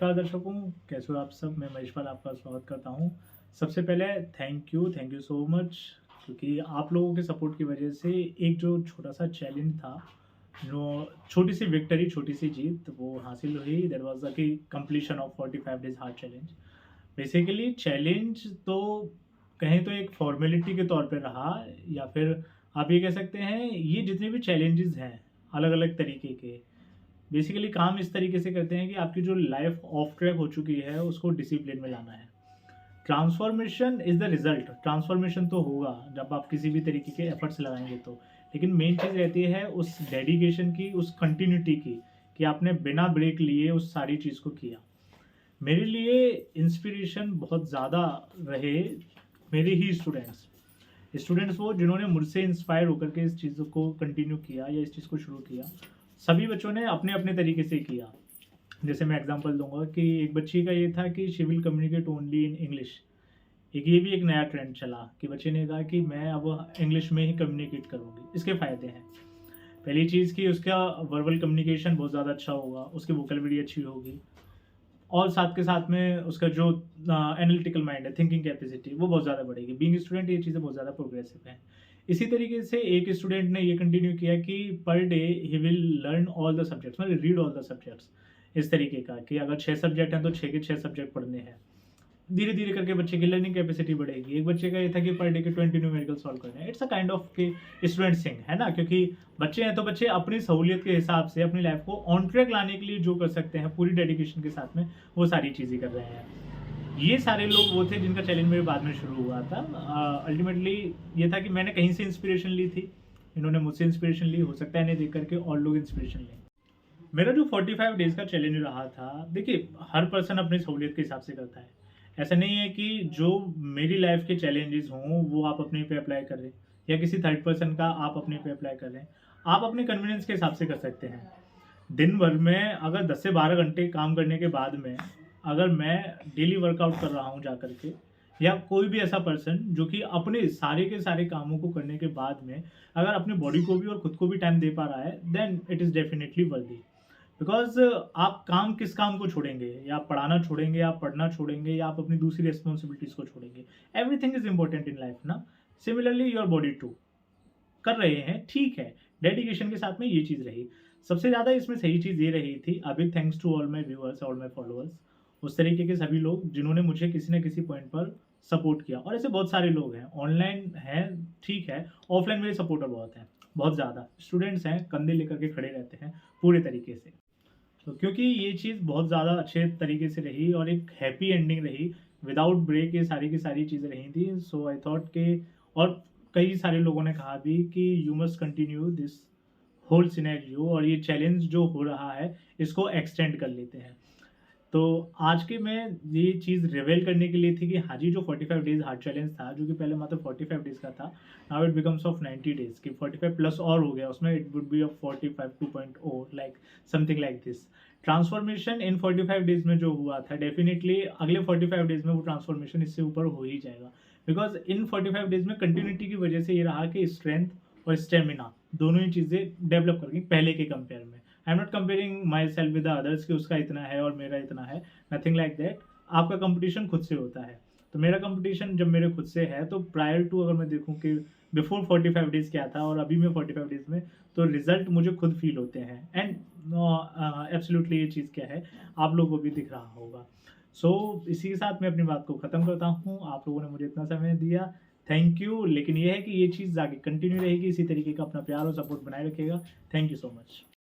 नमस्कार दर्शकों, कैसे हो आप सब? मैं महेश्वर आपका स्वागत करता हूँ। सबसे पहले थैंक यू सो मच क्योंकि आप लोगों के सपोर्ट की वजह से एक जो छोटा-सा चैलेंज था, जो छोटी-सी विक्ट्री, छोटी-सी जीत वो हासिल हुई। दैट वाज़ द कि completion of 45 days hard challenge. Basically challenge तो कहें तो एक फॉर्मेलिटी के तौर पे रहा या फिर आप ये कह सकते हैं ये जितने भी चैलेंजेज़ हैं, अलग-अलग तरीके के बेसिकली काम इस तरीके से करते हैं कि आपकी जो लाइफ ऑफ ट्रैक हो चुकी है उसको डिसिप्लिन में लाना है। Transformation is the result. Transformation तो होगा जब आप किसी भी तरीके के एफर्ट्स लगाएंगे तो, लेकिन मेन चीज़ रहती है उस डेडिकेशन की, उस कंटिन्यूटी की, कि आपने बिना ब्रेक लिए उस सारी चीज़ को किया। मेरे लिए इंस्पिरेशन बहुत ज़्यादा रहे मेरे ही स्टूडेंट्स। स्टूडेंट्स वो जिन्होंने मुझसे इंस्पायर होकर के इस चीज़ को कंटिन्यू किया या इस चीज़ को शुरू किया। सभी बच्चों ने अपने अपने तरीके से किया। जैसे मैं एग्जांपल दूंगा कि एक बच्ची का ये था कि she will communicate only in English. एक ये भी एक नया ट्रेंड चला कि बच्चे ने कहा कि मैं अब इंग्लिश में ही कम्युनिकेट करूँगी। इसके फ़ायदे हैं, पहली चीज़ कि उसका वर्बल कम्युनिकेशन बहुत ज़्यादा अच्छा होगा, उसकी वोकैब्युलरी अच्छी होगी और साथ के साथ में उसका जो एनालिटिकल माइंड है, थिंकिंग कैपेसिटी वो बहुत ज़्यादा बढ़ेगी। बीइंग स्टूडेंट ये चीज़ें बहुत ज़्यादा प्रोग्रेसिव हैं। इसी तरीके से एक स्टूडेंट ने ये कंटिन्यू किया कि per day he will learn all the subjects, मतलब रीड ऑल द सब्जेक्ट्स। इस तरीके का कि अगर 6 सब्जेक्ट हैं तो 6 के 6 सब्जेक्ट पढ़ने हैं। धीरे-धीरे करके बच्चे की लर्निंग कैपेसिटी बढ़ेगी। एक बच्चे का ये था कि पर डे के 20 न्यूमेरिकल सॉल्व करने हैं। इट्स अ काइंड ऑफ कि स्टूडेंट थिंग, है ना? क्योंकि बच्चे हैं तो बच्चे अपनी सहूलियत के हिसाब से अपनी लाइफ को ऑन ट्रैक लाने के लिए जो कर सकते हैं पूरी डेडिकेशन के साथ में, वो सारी चीज़ें कर रहे हैं। ये सारे लोग वो थे जिनका चैलेंज मेरे बाद में शुरू हुआ था। अल्टीमेटली ये था कि मैंने कहीं से इंस्पिरेशन ली थी, इन्होंने मुझसे इंस्पिरेशन ली, हो सकता है इन्हें देख कर के और लोग इंस्पिरेशन लें। मेरा जो 45 डेज़ का चैलेंज रहा था, देखिए हर पर्सन अपनी सहूलियत के हिसाब से करता है। ऐसा नहीं है कि जो मेरी लाइफ़ के चैलेंजेज़ हों, वो आप अपने पे अप्लाई कर रहे हैं या किसी थर्ड पर्सन का आप अपने पे अप्लाई कर रहे हैं। आप अपने कन्वीनियंस के हिसाब से कर सकते हैं। दिन भर में अगर 10 से 12 घंटे काम करने के बाद में, अगर मैं डेली वर्कआउट कर रहा हूँ जा कर के, या कोई भी ऐसा पर्सन जो कि अपने सारे के सारे कामों को करने के बाद में अगर अपनी बॉडी को भी और खुद को भी टाइम दे पा रहा है, देन इट इज़ डेफिनिटली वर्दी। बिकॉज़ आप काम किस काम को छोड़ेंगे? या आप पढ़ाना छोड़ेंगे, या आप पढ़ना छोड़ेंगे, या आप अपनी दूसरी रिस्पॉन्सिबिलिटीज़ को छोड़ेंगे। Everything is important in life ना। Similarly your body too. कर रहे हैं, ठीक है। डेडिकेशन के साथ में ये चीज़ रही। सबसे ज़्यादा इसमें सही चीज़ ये रही थी, a big thanks to all my viewers, all my followers, उस तरीके के सभी लोग जिन्होंने मुझे किसी न किसी पॉइंट पर सपोर्ट किया। और ऐसे बहुत सारे लोग हैं, ऑनलाइन हैं, ठीक है, ऑफलाइन मेरे सपोर्टर बहुत हैं, बहुत ज़्यादा। स्टूडेंट्स हैं, कंधे लेकर के खड़े रहते हैं पूरे तरीके से। तो क्योंकि ये चीज़ बहुत ज़्यादा अच्छे तरीके से रही और एक हैप्पी एंडिंग रही, विदाउट ब्रेक ये सारी की सारी चीज़ें रही थी। सो आई थॉट कि और कई सारे लोगों ने कहा भी कि you must continue this whole scenario, और ये चैलेंज जो हो रहा है इसको एक्सटेंड कर लेते हैं। तो आज के मैं ये चीज़ रिवील करने के लिए थी कि हाँ जी, जो 45 डेज़ हार्ड चैलेंज था, जो कि पहले मात्र 45 डेज़ का था, now it becomes of 90 days, कि 45 प्लस और हो गया, उसमें it would be of 45 2.0, like something like this. Transformation in 45 days में जो हुआ था, डेफिनिटली अगले 45 डेज़ में वो ट्रांसफॉर्मेशन इससे ऊपर हो ही जाएगा। बिकॉज़ इन 45 डेज़ में कंटिन्यूटी की वजह से ये रहा कि स्ट्रेंथ और स्टेमिना दोनों ही चीज़ें डेवलप कर गई पहले के कंपेयर में। I am not comparing my self with the others कि उसका इतना है और मेरा इतना है, नथिंग लाइक दैट। आपका कंपटीशन खुद से होता है, तो मेरा कंपटीशन जब मेरे खुद से है, तो प्रायर टू अगर मैं देखूँ कि बिफोर 45 डेज़ क्या था और अभी में 45 डेज़ में, तो रिजल्ट मुझे खुद फील होते हैं। एंड एब्सोल्युटली ये चीज़ क्या है, आप लोगों को भी दिख रहा होगा। सो इसी के साथ मैं अपनी बात को ख़त्म करता हूँ। आप लोगों ने मुझे इतना समय दिया, थैंक यू। लेकिन ये है कि ये चीज़ आगे कंटिन्यू रहेगी, इसी तरीके का अपना प्यार और सपोर्ट बनाए रखिएगा। Thank you so much.